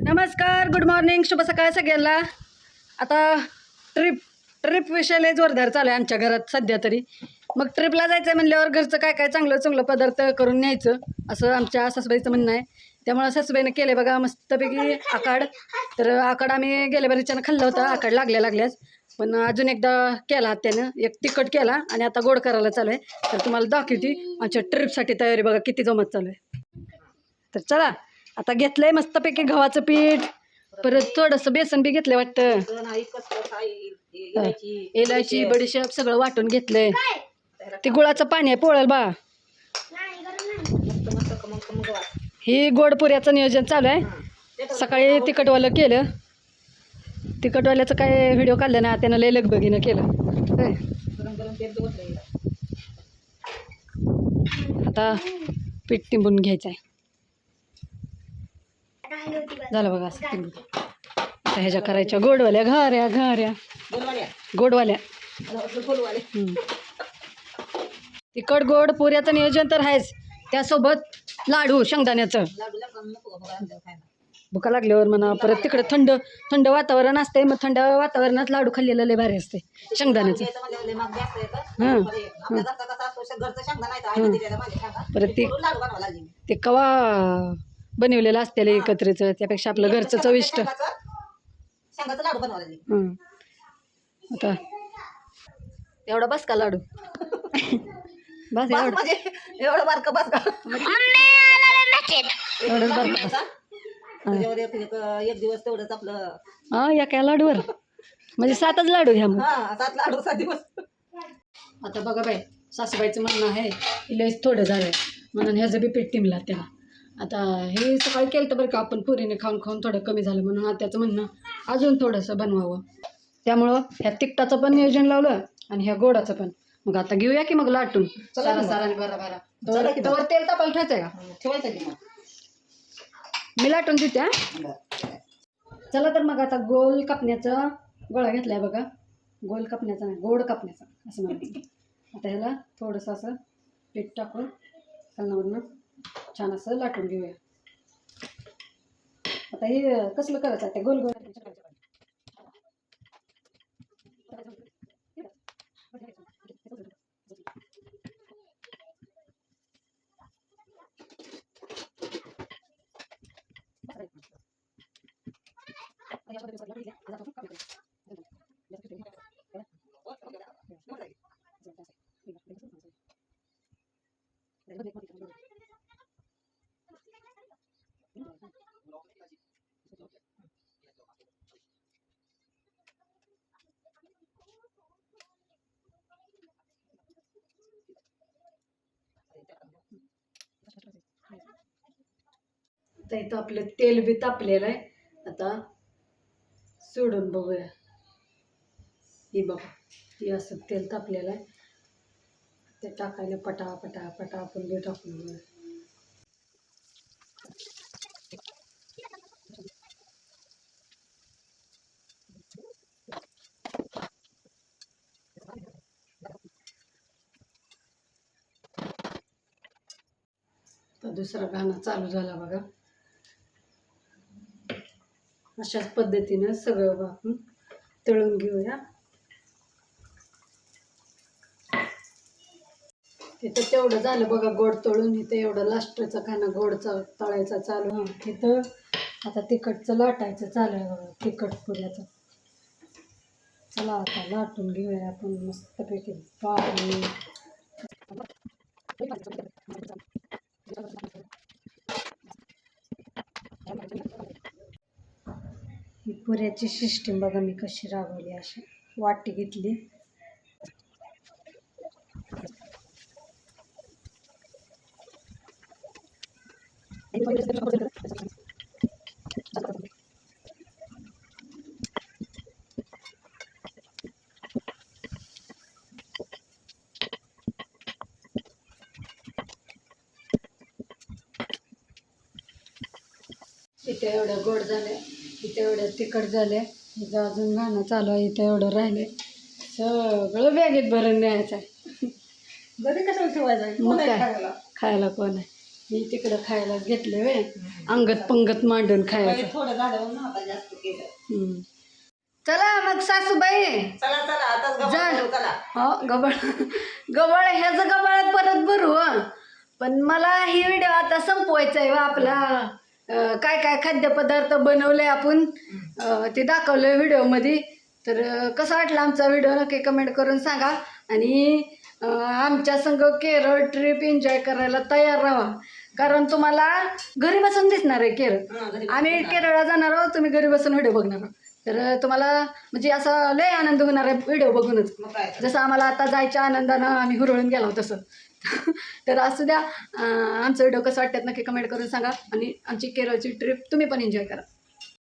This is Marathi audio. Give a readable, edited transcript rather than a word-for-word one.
नमस्कार, गुड मॉर्निंग, शुभ सकाळ सगळ्यांना. आता ट्रिप विषय लय जोरदार चालू आहे आमच्या घरात सध्या तरी. मग ट्रिपला जायचं म्हणल्यावर घरचं काय काय चांगलं चांगलं पदार्थ करून न्यायचं असं आमच्या सासूबाईचं म्हणणं आहे. त्यामुळं सासूबाईनं केले बघा मस्तपैकी आकाड. तर आकाड आम्ही गेल्या बरीच्यानं खाल्लं होतं, आकाड लागल्याच. पण अजून एकदा केला त्यानं, एक तिखट केला आणि आता गोड करायला चालू आहे. तर तुम्हाला दाखवते आमच्या ट्रिपसाठी तयारी बघा किती जमत चालू आहे. तर चला आता घेतलंय मस्तपैकी गव्हाचं पीठ, परत थोडंसं बेसन बी घेतलंय वाटतं, इलायची बडीशेप सगळं वाटून घेतलंय. ते गुळाचं पाणी आहे पोळल बा. ही गोडपुऱ्याचं नियोजन चालू आहे. सकाळी तिखटवालं केलं, तिखटवाल्याचं काय व्हिडिओ काढलं ना, त्यानं लय लगबगीनं केलं. आता पीठ टिंबून घ्यायचं आहे. झालं बघा असं टिंबून. आता ह्याच्या करायच्या गोडवाल्या घाऱ्या गोडवाल्या. तिखट गोड पुऱ्याचं नियोजन तर आहेच, त्यासोबत लाडू शेंगदाण्याचं. भुका लागल्यावर म्हणा. परत तिकडे थंड वातावरण असते, मग थंड वातावरणात लाडू खाल्लेलं लय भारी असते शेंगदाण्याचं. हां परत ते कवा बनवलेलं असते एकत्रित, त्यापेक्षा आपलं घरचं चविष्ट. आता एवढा बस का लाडू? बस एवढं बारकं बस का? एवढंच बारकं. एक दिवस तेवढंच आपलं. हा या काय लाडूवर म्हणजे 7च लाडू घ्या मग. 7 लाडू 7 दिवस. आता बघा बाई, सासूबाईचं म्हणणं आहे लयच थोडं झालं म्हणून ह्याचं बी पीठ टिमला त्याला. आता हे सकाळी केलं तर बरं का आपण पुरीने खाऊन थोडं कमी झालं म्हणून आता त्याचं म्हणणं अजून थोडंसं बनवावं. त्यामुळं ह्या तिखटाचं पण नियोजन लावलं आणि ह्या गोडाचं पण. मग आता घेऊया की मग लाटून साराने बरा. तर तेल तापायला ठेवायचं का? ठेवायचं की मग मी लाटून देते. चला तर मग आता गोल कापण्याचा गोळा घेतलाय बघा. गोल कापण्याचा नाही, गोड कापण्याचा असं म्हणायचं. आता ह्याला थोडंसं असं पीठ टाकून खालनावरनं छान असं लाटून घेऊया. आता हे कसलं करायचं आहे ते गोल गोल. आता इथं आपलं तेल बी तापलेलं आहे. आता सोडून बघूया. ही बघा, ही असं तेल तापलेलं आहे. ते टाकायला पटा आपण बी टाकून घेऊया. तर दुसरा घाणा चालू झाला बघा. अशाच पद्धतीनं सगळं आपण तळून घेऊया. तिथं तेवढं झालं बघा गोड तळून. इथं एवढं लास्टचा खाना गोडचा तळायचा चालू. हां तिथं आता तिखटचं लाटायचं चालू आहे बघा, तिखट पुऱ्याचं. चला आता लाटून घेऊया आपण मस्तपैकी पाणी. ही पुऱ्याची सिस्टीम बघा मी कशी राबवली. अशी वाटी घेतली, इथे एवढं गोड झाले, इथे एवढं तिखट झाले, इथं अजून गाणं चालू आहे, इथं एवढं राहिले. सगळं बॅगेत भरून न्यायचं आहे. घरी कशाला ठेवायचं आहे? मग काय खायला कोण आहे. मी तिकडं खायला घेतलं वे अंगत पंगत मांडून खायचं. थोडं झालं म्हणून आता जास्त केलं. चला मग सासूबाई चला चला आता चला. हो गबाळ गबाळ ह्याचं गबाळ परत भरू पण मला ही व्हिडिओ आता संपवायचा आहे आपला. काय काय खाद्यपदार्थ बनवले आपण ते दाखवलं व्हिडिओमध्ये. तर कसा वाटला आमचा व्हिडिओ नक्की कमेंट करून सांगा. आणि आमच्या संग केरळ ट्रिप एन्जॉय करायला तयार राहा, कारण तुम्हाला घरी बसून दिसणार आहे केरळ. आम्ही केरळला जाणार आहोत, तुम्ही घरी बसून व्हिडिओ बघणार आहोत. तर तुम्हाला म्हणजे असा लय आनंद होणार आहे व्हिडिओ बघूनच, जसं आम्हाला आता जायच्या आनंदानं आम्ही हुरळून गेलो तसं. तर असू द्या, आमचं व्हिडिओ कसं वाटतात नक्की कमेंट करून सांगा. आणि आमची केरळची ट्रिप तुम्ही पण एन्जॉय करा.